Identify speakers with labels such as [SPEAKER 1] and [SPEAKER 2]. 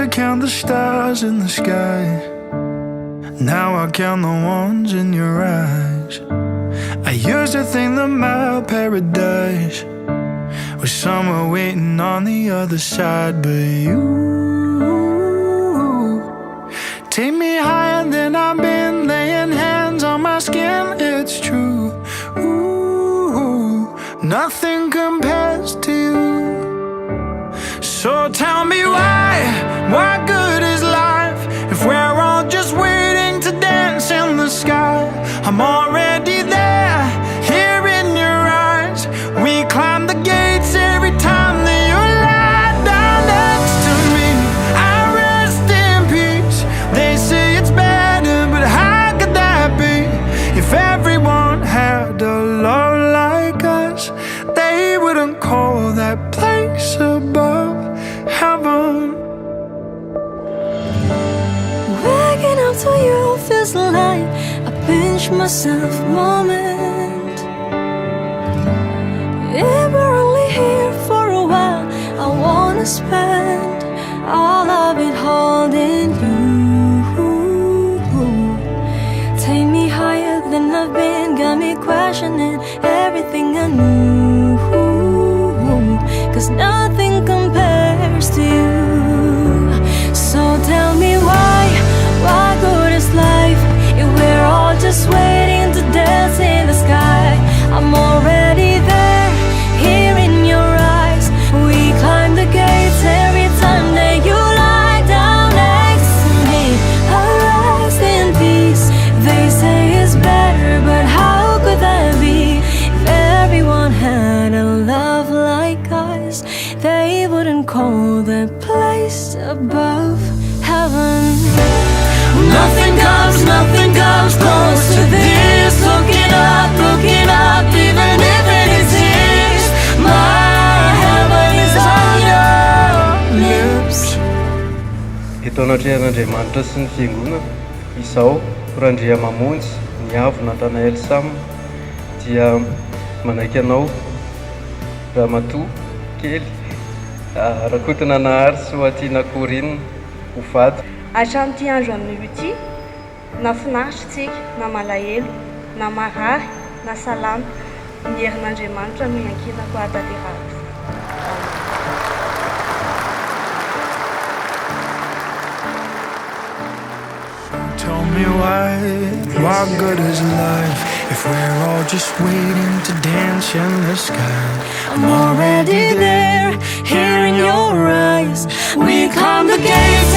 [SPEAKER 1] to count the stars in the sky. Now I count the ones in your eyes. I used to think that my paradise was somewhere waiting on the other side, but you take me higher than I've been, laying hands on my skin, it's true. Ooh, nothing compares to you. So tell me why good is life if we're all just waiting to dance in the sky? I'm already there, here in your eyes. We climb the gates every time that you lie down next to me. I rest in peace. They say it's better, but how could that be? If everyone had a love like us, they wouldn't call that place above heaven.
[SPEAKER 2] Waking up to you feels like a pinch myself moment. If we're only here for a while, I wanna spend all of it holding you. Take me higher than I've been, got me questioning everything I knew. 'Cause nothing compares to you. So tell me why good is life if we're all just waiting to dance in the sky? I'm already there, here in your eyes. We climb the gates every time that you lie down next to me. I rest in peace. They say it's better, but how could that be? If everyone had a love like us, they wouldn't call that place above heaven. Nothing comes close to this. Looking up, even if it exists. My heaven is on your lips.
[SPEAKER 3] Etaon'Andriamanitra sy ny fiangonana, izao Randria mamonjy ny avo Natanael Sam dia manaiky anao ramatoa kely Rakotana Ny Soatiana Corinne ho vady.
[SPEAKER 4] Hatramin'ity andro amin'io ity, nafinaritra tsika, na malahelo, na marary, na salama, ny herin'Andriamanitra no iankinako ahatanterahako.
[SPEAKER 1] Tell me why good is life if we're all just waiting to dance in the sky?
[SPEAKER 2] I'm already there, here in your eyes. We climb the gates